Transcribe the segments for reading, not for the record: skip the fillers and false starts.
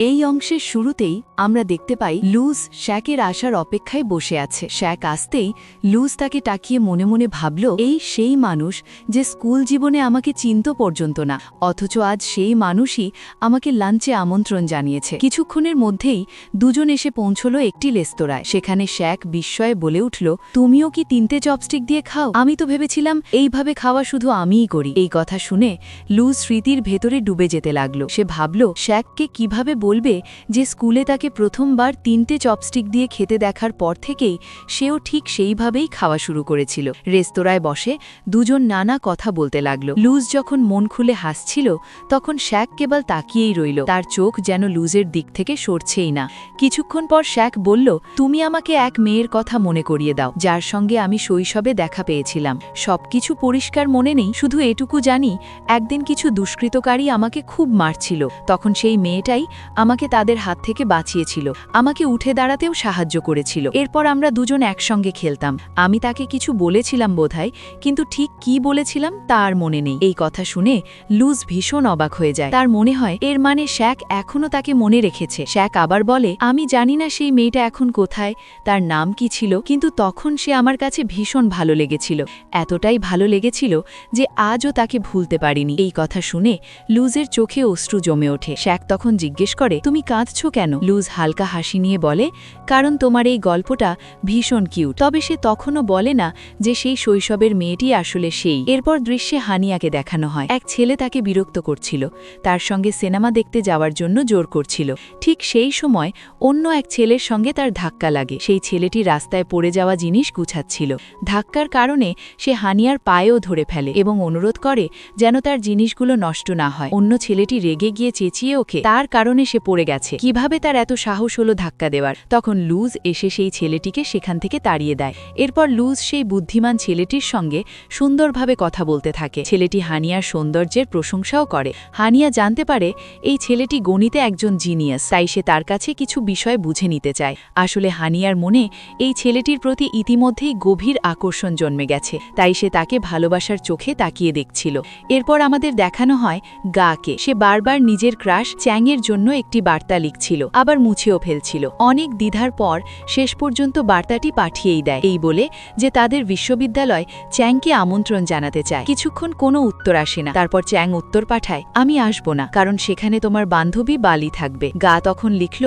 এই অংশের শুরুতেই আমরা দেখতে পাই লুজ শ্যাকের আসার অপেক্ষায় বসে আছে। শ্যাক আসতেই লুজ তাকে তাকিয়ে মনে মনে ভাবল, এই সেই মানুষ যে স্কুল জীবনে আমাকে চিনত পর্যন্ত না, অথচ আজ সেই মানুষই আমাকে লাঞ্চে আমন্ত্রণ জানিয়েছে। কিছুক্ষণের মধ্যেই দুজন এসে পৌঁছল একটি রেস্তোরাঁয়। সেখানে শ্যাক বিস্ময়ে বলে উঠল, তুমিও কি 3টে চপস্টিক দিয়ে খাও? আমি তো ভেবেছিলাম এইভাবে খাওয়া শুধু আমিই করি। এই কথা শুনে লুজ স্মৃতির ভেতরে ডুবে যেতে লাগল। সে ভাবল শ্যাককে কিভাবে বলবে যে স্কুলে তাকে প্রথমবার 3টে চপস্টিক দিয়ে খেতে দেখার পর থেকেই সেও ঠিক সেইভাবেই খাওয়া শুরু করেছিল। রেস্তোরাঁয় বসে দুজন নানা কথা বলতে লাগল। লুজ যখন মন খুলে হাসছিল তখন শ্যাক কেবল তাকিয়েই রইল, তার চোখ যেন লুজের দিক থেকে সরছেই না। কিছুক্ষণ পর শ্যাক বলল, তুমি আমাকে এক মেয়ের কথা মনে করিয়ে দাও, যার সঙ্গে আমি শৈশবে দেখা পেয়েছিলাম। সবকিছু পরিষ্কার মনে নেই, শুধু এটুকু জানি একদিন কিছু দুষ্কৃতকারী আমাকে খুব মারছিল, তখন সেই মেয়েটাই আমাকে তাদের হাত থেকে বাঁচিয়েছিল, আমাকে উঠে দাঁড়াতেও সাহায্য করেছিল। এরপর আমরা দুজন একসঙ্গে খেলতাম। আমি তাকে কিছু বলেছিলাম বোধহয়, কিন্তু ঠিক কি বলেছিলাম তা আর মনে নেই। এই কথা শুনে লুজ ভীষণ অবাক হয়ে যায়। তার মনে হয় এর মানে শ্যাক এখনও তাকে মনে রেখেছে। শ্যাক আবার বলে, আমি জানি না সেই মেয়েটা এখন কোথায়, তার নাম কি ছিল, কিন্তু তখন সে আমার কাছে ভীষণ ভালো লেগেছিল, এতটাই ভালো লেগেছিল যে আজও তাকে ভুলতে পারিনি। এই কথা শুনে লুজের চোখে অশ্রু জমে ওঠে। শ্যাক তখন জিজ্ঞেস করে, তুমি কাঁদছো কেন? লুজ হালকা হাসি নিয়ে বলে, কারণ তোমার এই গল্পটা ভীষণ কিউট। তবে সে তখনও বলে না যে সেই শৈশবের মেয়েটি আসলে সেই। এরপর দৃশ্যে হানিয়াকে দেখানো হয়। এক ছেলে তাকে বিরক্ত করছিল, তার সঙ্গে সিনেমা দেখতে যাওয়ার জন্য জোর করছিল। ঠিক সেই সময় অন্য এক ছেলের সঙ্গে তার ধাক্কা লাগে। সেই ছেলেটি রাস্তায় পড়ে যাওয়া জিনিস গুছাচ্ছিল। ধাক্কার কারণে সে হানিয়ার পায়েও ধরে ফেলে এবং অনুরোধ করে যেন তার জিনিসগুলো নষ্ট না হয়। অন্য ছেলেটি রেগে গিয়ে চেঁচিয়ে ওঠে, তার কারণে সে পড়ে গেছে, কিভাবে তার এত সাহস হলো ধাক্কা দেওয়ার। তখন লুজ এসে সেই ছেলেটিকে সেখান থেকে তাড়িয়ে দেয়। এরপর লুজ সেই বুদ্ধিমান ছেলেটির সঙ্গে সুন্দরভাবে কথা বলতে থাকে। ছেলেটি হানিয়ার সৌন্দর্যের প্রশংসাও করে। হানিয়া জানতে পারে এই ছেলেটি গণিতে একজন জিনিয়াস, তাই সে তার কাছে কিছু বিষয় বুঝে নিতে চায়। আসলে হানিয়ার মনে এই ছেলেটির প্রতি ইতিমধ্যেই গভীর আকর্ষণ জন্মে গেছে, তাই সে তাকে ভালোবাসার চোখে তাকিয়ে দেখছিল। এরপর আমাদের দেখানো হয় গাকে। সে বারবার নিজের ক্রাশ চ্যাংয়ের জন্য একটি বার্তা লিখছিল, আবার মুছেও ফেলছিল। অনেক দ্বিধার পর শেষ পর্যন্ত বার্তাটি পাঠিয়েই দেয়, এই বলে যে তাদের বিশ্ববিদ্যালয় চ্যাংকে আমন্ত্রণ জানাতে চায়। কিছুক্ষণ কোনো উত্তর আসে না। তারপর চ্যাং উত্তর পাঠায়, আমি আসব না, কারণ সেখানে তোমার বান্ধবী বালি থাকবে। গা তখন লিখল,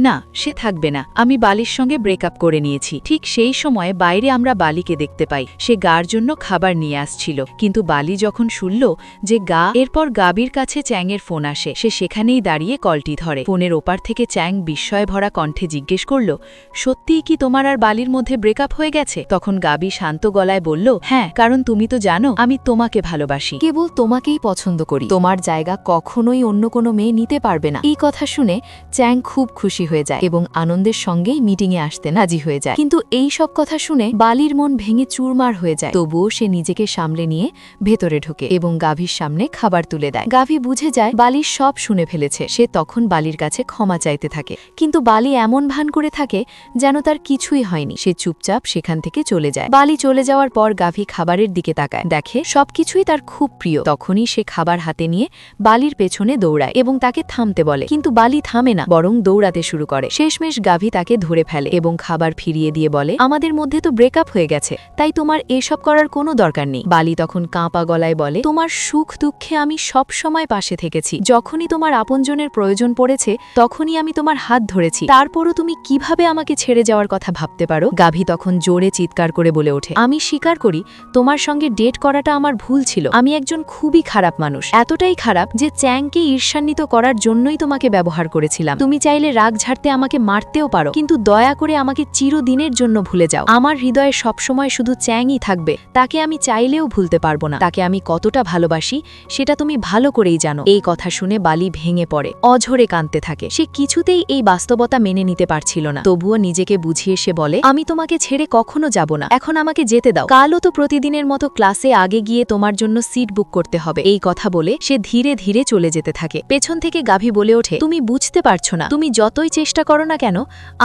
না, সে থাকবে না, আমি বালির সঙ্গে ব্রেকআপ করে নিয়েছি। ঠিক সেই সময় বাইরে আমরা বালিকে দেখতে পাই। সে গার জন্য খাবার নিয়ে আসছিল, কিন্তু বালি যখন শুনল যে এরপর গাবির কাছে চ্যাংয়ের ফোন আসে। সে সেখানেই দাঁড়িয়ে কলটি ধরে। ফোনের ওপার থেকে চ্যাং বিস্ময় ভরা কণ্ঠে জিজ্ঞেস করল, সত্যিই কি তোমার আর বালির মধ্যে ব্রেকআপ হয়ে গেছে? তখন গাবি শান্ত গলায় বলল, হ্যাঁ, কারণ তুমি তো জানো আমি তোমাকে ভালোবাসি, কেবল তোমাকেই পছন্দ করি, তোমার জায়গা কখনোই অন্য কোনো মেয়ে নিতে পারবে না। এই কথা শুনে চ্যাং খুব খুশি হয়ে যায় এবং আনন্দের সঙ্গেই মিটিংয়ে আসতে রাজি হয়ে যায়। কিন্তু এই সব কথা শুনে বালির মন ভেঙে চুরমার হয়ে যায়। তবুও সে নিজেকে সামলে নিয়ে ভেতরে ঢোকে এবং গাভীর সামনে খাবার তুলে দেয়। গাভী বুঝে যায় বালির সব শুনে ফেলেছে। সে তখন বালির কাছে ক্ষমা চাইতে থাকে, কিন্তু বালি এমন ভান করে থাকে যেন তার কিছুই হয়নি। সে চুপচাপ সেখান থেকে চলে যায়। বালি চলে যাওয়ার পর গাভী খাবারের দিকে তাকায়, দেখে সবকিছুই তার খুব প্রিয়। তখনই সে খাবার হাতে নিয়ে বালির পেছনে দৌড়ায় এবং তাকে থামতে বলে, কিন্তু বালি থামে না, বরং দৌড়াতে শুরু করে। শেষমেশ গাভী তাকে ধরে ফেলে এবং খাবার ফিরিয়ে দিয়ে বলে, আমাদের মধ্যে তো ব্রেকআপ হয়ে গেছে, তাই তোমার এসব করার কোনো দরকার নেই। বালি তখন কাঁপা গলায় বলে, তোমার সুখ দুঃখে আমি সব সময় পাশে থেকেছি, যখনই তোমার আপনজনের প্রয়োজন পড়েছে তখনই আমি তোমার হাত ধরেছি, তারপরও তুমি কিভাবে আমাকে ছেড়ে যাওয়ার কথা ভাবতে পারো? গাভী তখন জোরে চিৎকার করে বলে ওঠে, আমি স্বীকার করি তোমার সঙ্গে ডেট করাটা আমার ভুল ছিল। আমি একজন খুবই খারাপ মানুষ, এতটাই খারাপ যে চ্যাংকে ঈর্ষান্বিত করার জন্যই তোমাকে ব্যবহার করেছিলাম। তুমি চাইলে রাগ ঝাড়তে আমাকে মারতেও পারো, কিন্তু দয়া করে আমাকে চিরদিনের জন্য ভুলে যাও। আমার হৃদয়ে সবসময় শুধু চ্যাংই থাকবে, তাকে আমি চাইলেও ভুলতে পারবো না। তাকে আমি কতটা ভালোবাসি সেটা তুমি ভালো করেই জানো। এই কথা শুনে বালি ভেঙে পড়ে, অঝরে কাঁদতে থাকে। সে কিছুতেই এই বাস্তবতা মেনে নিতে পারছিল না। তবুও নিজেকে বুঝিয়ে সে বলে, আমি তোমাকে ছেড়ে কখনো যাব না, এখন আমাকে যেতে দাও। কালও তো প্রতিদিনের মতো ক্লাসে আগে গিয়ে তোমার জন্য সিট বুক করতে হবে। এই কথা বলে সে ধীরে ধীরে চলে যেতে থাকে। পেছন থেকে গাভী বলে ওঠে, তুমি বুঝতে পারছো না, তুমি যতই চেষ্টা করো না কেন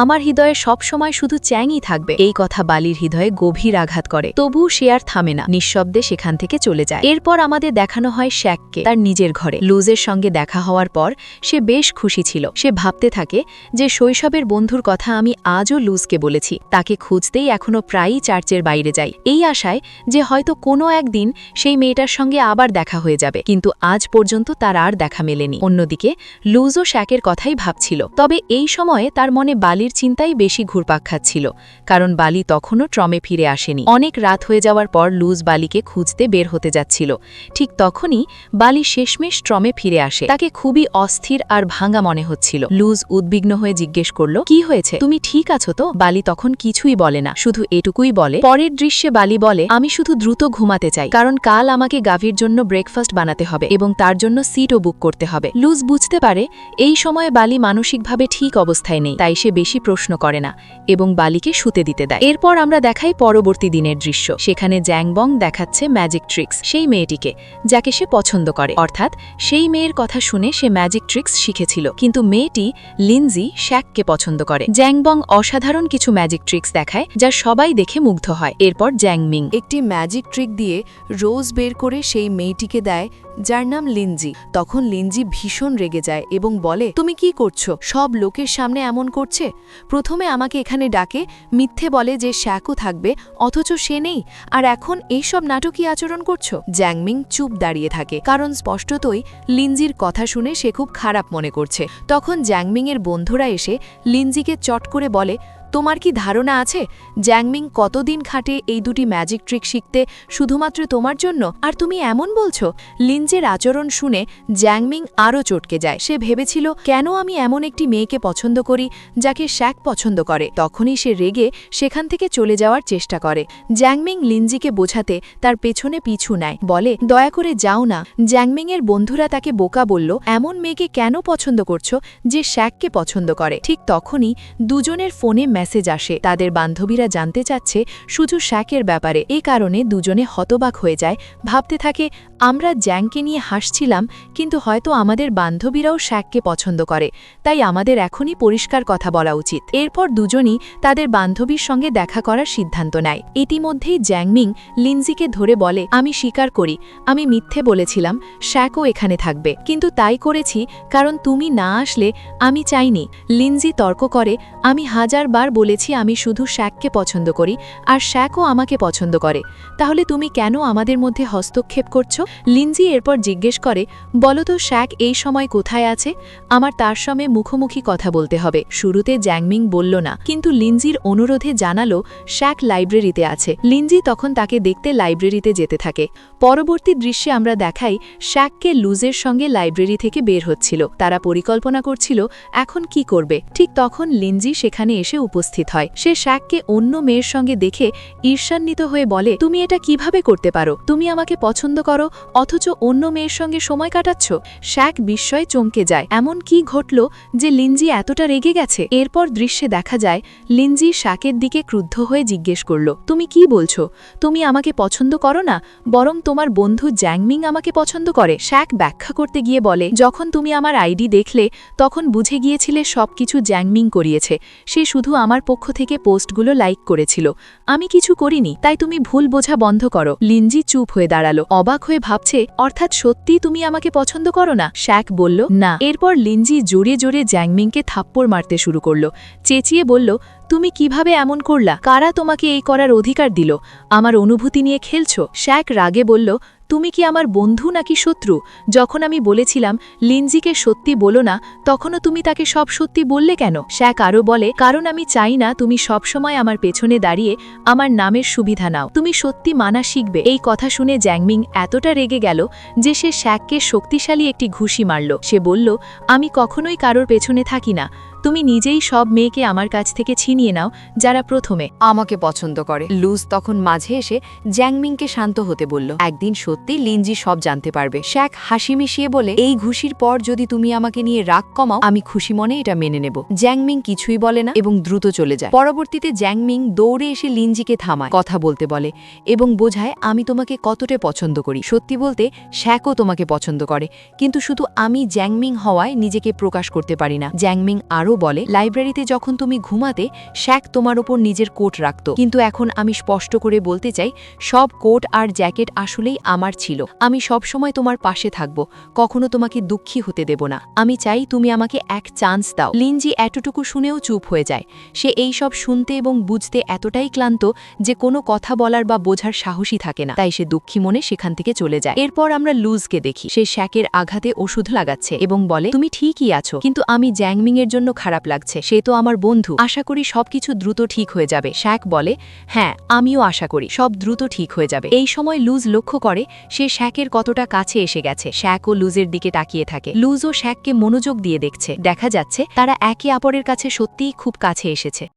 আমার হৃদয়ে সব সময় শুধু চ্যাংই থাকবে। এই কথা বালির হৃদয়ে গভীর আঘাত করে। তবুও সে আর থামে না, নিঃশব্দে সেখান থেকে চলে যায়। এরপর আমাদের দেখানো হয় শ্যাককে তার নিজের ঘরে। লুজের সঙ্গে দেখা হওয়ার পর সে বেশ খুশি ছিল। সে ভাবতে থাকে যে শৈশবের বন্ধুর কথা আমি আজও লুজকে বলেছি, তাকে খুঁজতেই এখনো প্রায়ই চার্চের বাইরে যাই, এই আশায় যে হয়তো কোনো একদিন সেই মেয়েটার সঙ্গে আবার দেখা হয়ে যাবে, কিন্তু আজ পর্যন্ত তার আর দেখা মেলেনি। অন্যদিকে লুজও শ্যাকের কথাই ভাবছিল, তবে এই সময়ে তার মনে বালির চিন্তাই বেশি ঘুরপাক খাচ্ছিল, কারণ বালি তখনও ট্রমে ফিরে আসেনি। অনেক রাত হয়ে যাওয়ার পর লুজ বালিকে খুঁজতে বের হতে যাচ্ছিল, ঠিক তখনই বালি শেষমেশ ট্রমে ফিরে আসে। তাকে খুবই অস্থির আর ভাঙা মনে হচ্ছিল। লুজ উদ্বিগ্ন হয়ে জিজ্ঞেস করল, কি হয়েছে, তুমি ঠিক আছো তো? বালি তখন কিছুই বলে না, শুধু এটুকুই বলে। পরের দৃশ্যে বালি বলে, আমি শুধু দ্রুত ঘুমাতে চাই, কারণ কাল আমাকে গাভীর জন্য ব্রেকফাস্ট বানাতে হবে এবং তার জন্য সিটও বুক করতে হবে। লুজ বুঝতে পারে এই সময়ে বালি মানসিকভাবে ঠিক অবস্থায় নেই, তাই সে বেশি প্রশ্ন করে না এবং বালিকে শুতে দিতে দেয়। এরপর আমরা দেখাই পরবর্তী দিনের দৃশ্য। সেখানে জ্যাংবং দেখাচ্ছে ম্যাজিক ট্রিক্স সেই মেয়েটিকে, যাকে সে পছন্দ করে, অর্থাৎ সেই মেয়ের কথা শুনে সে ম্যাজিক ট্রিক্স শিখেছিল। কিন্তু মেয়েটি লিনজি শ্যাককে পছন্দ করে। জ্যাংবং অসাধারণ কিছু ম্যাজিক ট্রিক্স দেখায়, যা সবাই দেখে মুগ্ধ হয়। এরপর জ্যাংমিং একটি ম্যাজিক ট্রিক দিয়ে রোজ বের করে সেই মেয়েটিকে দেয়, যার নাম লিনজি। তখন লিনজি ভীষণ রেগে যায় এবং বলে, তুমি কি করছো? সব লোকের সামনে এমন করছে। প্রথমে আমাকে এখানে ডাকে, মিথ্যে বলে যে শ্যাকও থাকবে, অথচ সে নেই, আর এখন এইসব নাটকীয় আচরণ করছো। জ্যাংমিং চুপ দাঁড়িয়ে থাকে, কারণ স্পষ্টতই লিনজির কথা শুনে সে খুব খারাপ মনে করছে। তখন জ্যাংমিংয়ের বন্ধুরা এসে লিনজিকে চট করে বলে, তোমার কি ধারণা আছে জ্যাংমিং কতদিন খাটে এই দুটি ম্যাজিক ট্রিক শিখতে, শুধুমাত্র তোমার জন্য? আর তুমি এমন বলছো? লিনজের আচরণ শুনে জ্যাংমিং আরও চটকে যায়। সে ভেবেছিল, কেন আমি এমন একটি মেয়েকে পছন্দ করি যাকে শ্যাক পছন্দ করে। তখনই সে রেগে সেখান থেকে চলে যাওয়ার চেষ্টা করে। জ্যাংমিং লিনজিকে বোঝাতে তার পেছনে পিছু নেয়, বলে, দয়া করে যাও না। জ্যাংমিংয়ের বন্ধুরা তাকে বোকা বলল, এমন মেয়েকে কেন পছন্দ করছো যে শ্যাককে পছন্দ করে? ঠিক তখনই দুজনের ফোনে মেসেজ আসে। তাদের বান্ধবীরা জানতে চাচ্ছে শুধু শ্যাকের ব্যাপারে। এই কারণে দুজনে হতবাক হয়ে যায়, ভাবতে থাকে, আমরা জ্যাংকে নিয়ে হাসছিলাম, কিন্তু হয়তো আমাদের বান্ধবীরাও শ্যাককে পছন্দ করে, তাই আমাদের এখনই পরিষ্কার কথা বলা উচিত। এরপর দুজনই তাদের বান্ধবীর সঙ্গে দেখা করার সিদ্ধান্ত নেয়। ইতিমধ্যেই জ্যাংমিং লিনজিকে ধরে বলে, আমি স্বীকার করি, আমি মিথ্যে বলেছিলাম শ্যাকও এখানে থাকবে, কিন্তু তাই করেছি কারণ তুমি না আসলে আমি চাইনি। লিনজি তর্ক করে, আমি হাজারবার বলেছি আমি শুধু শ্যাককে পছন্দ করি, আর শ্যাকও আমাকে পছন্দ করে, তাহলে তুমি কেন আমাদের মধ্যে হস্তক্ষেপ করছো? লিনজি এরপর জিজ্ঞেস করে, বলো তো শ্যাক এই সময় কোথায় আছে? আমার তার সঙ্গে মুখোমুখি কথা বলতে হবে। শুরুতে জ্যাংমিং বলল না, কিন্তু লিনজির অনুরোধে জানালো শ্যাক লাইব্রেরিতে আছে। লিনজি তখন তাকে দেখতে লাইব্রেরিতে যেতে থাকে। পরবর্তী দৃশ্যে আমরা দেখাই শ্যাককে লুজের সঙ্গে লাইব্রেরি থেকে বের হচ্ছিল। তারা পরিকল্পনা করছিল এখন কি করবে। ঠিক তখন লিনজি সেখানে এসে উপস্থিত হয়। সে শ্যাককে অন্য মেয়ের সঙ্গে দেখে ঈর্ষান্বিত হয়ে বলে, তুমি এটা কিভাবে করতে পারো? তুমি আমাকে পছন্দ করো, অথচ অন্য মেয়ের সঙ্গে সময় কাটাচ্ছ। শ্যাক বিস্ময়ে চমকে যায়, এমন কি ঘটল যে লিনজি এতটা রেগে গেছে? এরপর দৃশ্যে দেখা যায় লিনজি শ্যাকের দিকে ক্রুদ্ধ হয়ে জিজ্ঞেস করল, তুমি কি বলছো? তুমি আমাকে পছন্দ করো না, বরং তোমার বন্ধু জ্যাংমিং আমাকে পছন্দ করে। শ্যাক ব্যাখ্যা করতে গিয়ে বলে, যখন তুমি আমার আইডি দেখলে তখন বুঝে গিয়েছিলে সবকিছু জ্যাংমিং করিয়েছে। সে শুধু আমার পক্ষ থেকে পোস্টগুলো লাইক করেছিল, আমি কিছু করিনি, তাই তুমি ভুল বোঝা বন্ধ করো। লিনজি চুপ হয়ে দাঁড়ালো, অবাক হয়ে ভাবছে, অর্থাৎ সত্যি তুমি আমাকে পছন্দ করো না? শ্যাক বলল, না। এরপর লিনজি জোরে জোরে জ্যাংমিংকে থাপ্পড় মারতে শুরু করলো, চেঁচিয়ে বলল, তুমি কিভাবে এমন করলা? কারা তোমাকে এই করার অধিকার দিল? আমার অনুভূতি নিয়ে খেলছো? শ্যাক রাগে বলল, তুমি কি আমার বন্ধু নাকি শত্রু? যখন আমি বলেছিলাম লিনজিকে সত্যি বলো না, তখনও তুমি তাকে সব সত্যি বললে কেন? শ্যাক আরও বলে, কারণ আমি চাই না তুমি সবসময় আমার পেছনে দাঁড়িয়ে আমার নামের সুবিধা নাও। তুমি সত্যি মানা শিখবে। এই কথা শুনে জ্যাংমিং এতটা রেগে গেল যে সে শ্যাককে শক্তিশালী একটি ঘুষি মারল। সে বলল, আমি কখনোই কারোর পেছনে থাকি না, তুমি নিজেই সব মেয়েকে আমার কাছ থেকে ছিনিয়ে নাও যারা প্রথমে আমাকে পছন্দ করে। লুজ তখন মাঝে এসে জ্যাংমিংকে শান্ত হতে বলল, একদিন সত্যি লিনজি সব জানতে পারবে। শ্যাক হাসি মিশিয়ে বলে, এই ঘুষির পর যদি তুমি আমাকে নিয়ে রাগ কমাও, আমি খুশি মনে এটা মেনে নেব। জ্যাংমিং কিছুই বলে না এবং দ্রুত চলে যায়। পরবর্তীতে জ্যাংমিং দৌড়ে এসে লিনজিকে থামায়, কথা বলতে বলে এবং বোঝায়, আমি তোমাকে কতটা পছন্দ করি। সত্যি বলতে শ্যাকও তোমাকে পছন্দ করে, কিন্তু শুধু আমি জ্যাংমিং হওয়ায় নিজেকে প্রকাশ করতে পারি না। জ্যাংমিং আরও বলে, লাইব্রেরিতে যখন তুমি ঘুমাতে শ্যাক তোমার ওপর নিজের কোট রাখত, কিন্তু এখন আমি স্পষ্ট করে বলতে চাই সব কোট আর জ্যাকেট আসলেই আমার ছিল। আমি সব সময় তোমার পাশে থাকব, কখনো তোমাকে দুঃখী হতে দেব না। আমি চাই তুমি আমাকে এক চান্স দাও। লিনজি এতটুকু শুনেও চুপ হয়ে যায়। সে এই সব শুনতে এবং বুঝতে এতটাই ক্লান্ত যে কোনো কথা বলার বা বোঝার সাহসী থাকে না, তাই সে দুঃখী মনে সেখান থেকে চলে যায়। এরপর আমরা লুজকে দেখি। সে শ্যাকের আঘাতে ওষুধ লাগাচ্ছে এবং বলে, তুমি ঠিকই আছো, কিন্তু আমি জ্যাংমিং এর জন্য খারাপ লাগছে। সে তো আমার বন্ধু, আশা করি সবকিছু দ্রুত ঠিক হয়ে যাবে। শ্যাক বলে, হ্যাঁ আমিও আশা করি সব দ্রুত ঠিক হয়ে যাবে। এই সময় লুজ লক্ষ্য করে সে শ্যাকের কতটা কাছে এসে গেছে। শ্যাক ও লুজের দিকে তাকিয়ে থাকে। লুজ ও শ্যাককে মনোযোগ দিয়ে দেখছে। দেখা যাচ্ছে তারা একে অপরের কাছে সত্যিই খুব কাছে এসেছে।